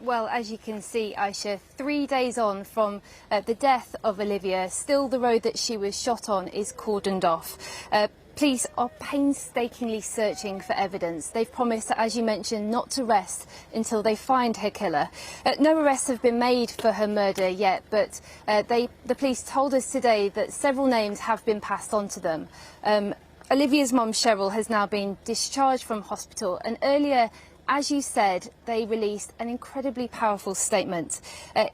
Well, as you can see, Aisha, 3 days on from the death of Olivia, still the road that she was shot on is cordoned off. Police are painstakingly searching for evidence. They've promised, as you mentioned, not to rest until they find her killer. No arrests have been made for her murder yet, but the police told us today that several names have been passed on to them. Olivia's mum, Cheryl, has now been discharged from hospital, and earlier, as you said, they released an incredibly powerful statement.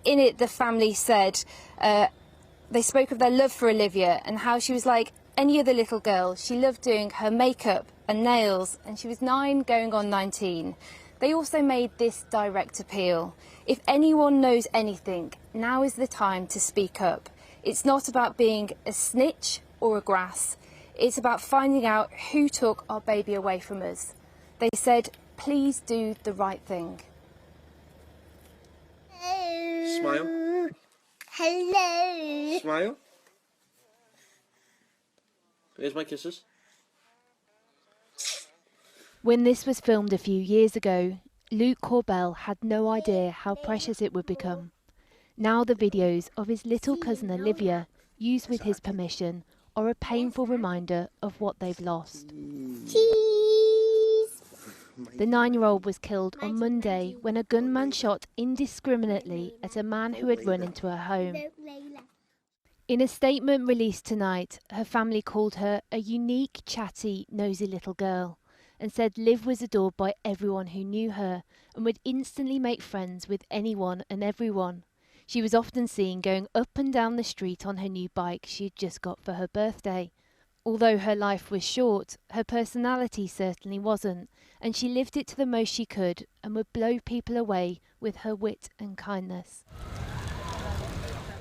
In it, the family said they spoke of their love for Olivia and how she was like any other little girl. She loved doing her makeup and nails, and she was 9 going on 19. They also made this direct appeal. If anyone knows anything, now is the time to speak up. It's not about being a snitch or a grass. It's about finding out who took our baby away from us. They said, please do the right thing. Smile. Hello. Smile. Here's my kisses. When this was filmed a few years ago, Luke Korbel had no idea how precious it would become. Now the videos of his little cousin Olivia, used with his permission, are a painful reminder of what they've lost. The 9-year-old was killed on Monday when a gunman shot indiscriminately at a man who had run into her home. In a statement released tonight, her family called her a unique, chatty, nosy little girl and said Liv was adored by everyone who knew her and would instantly make friends with anyone and everyone. She was often seen going up and down the street on her new bike she had just got for her birthday. Although her life was short, her personality certainly wasn't, and she lived it to the most she could and would blow people away with her wit and kindness.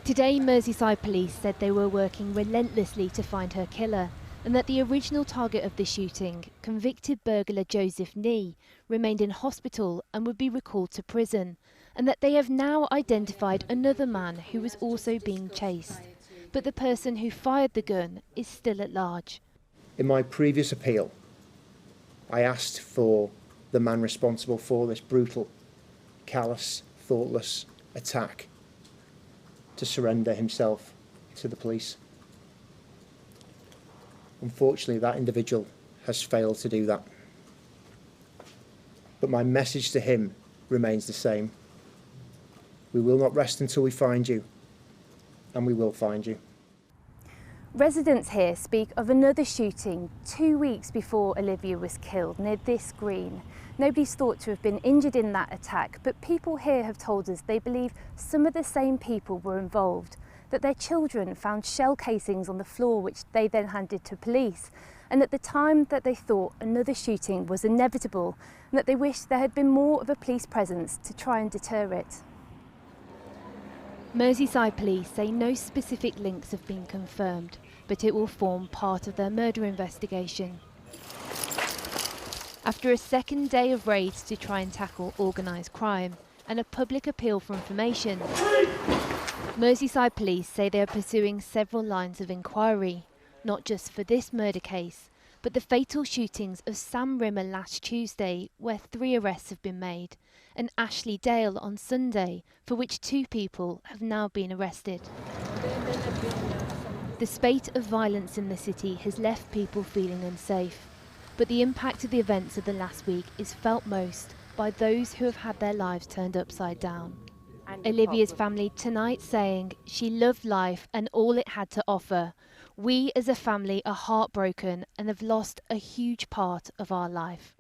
Today, Merseyside Police said they were working relentlessly to find her killer, and that the original target of the shooting, convicted burglar Joseph Nee, remained in hospital and would be recalled to prison, and that they have now identified another man who was also being chased. But the person who fired the gun is still at large. In my previous appeal, I asked for the man responsible for this brutal, callous, thoughtless attack to surrender himself to the police. Unfortunately, that individual has failed to do that. But my message to him remains the same. We will not rest until we find you, and we will find you. Residents here speak of another shooting 2 weeks before Olivia was killed near this green. Nobody's thought to have been injured in that attack, but people here have told us they believe some of the same people were involved, that their children found shell casings on the floor which they then handed to police, and at the time that they thought another shooting was inevitable, and that they wished there had been more of a police presence to try and deter it. Merseyside Police say no specific links have been confirmed, but it will form part of their murder investigation. After a second day of raids to try and tackle organised crime and a public appeal for information, Merseyside Police say they are pursuing several lines of inquiry, not just for this murder case, but the fatal shootings of Sam Rimmer last Tuesday, where 3 arrests have been made, and Ashley Dale on Sunday, for which 2 people have now been arrested. The spate of violence in the city has left people feeling unsafe, but the impact of the events of the last week is felt most by those who have had their lives turned upside down. Olivia's family tonight saying she loved life and all it had to offer. We as a family are heartbroken and have lost a huge part of our life.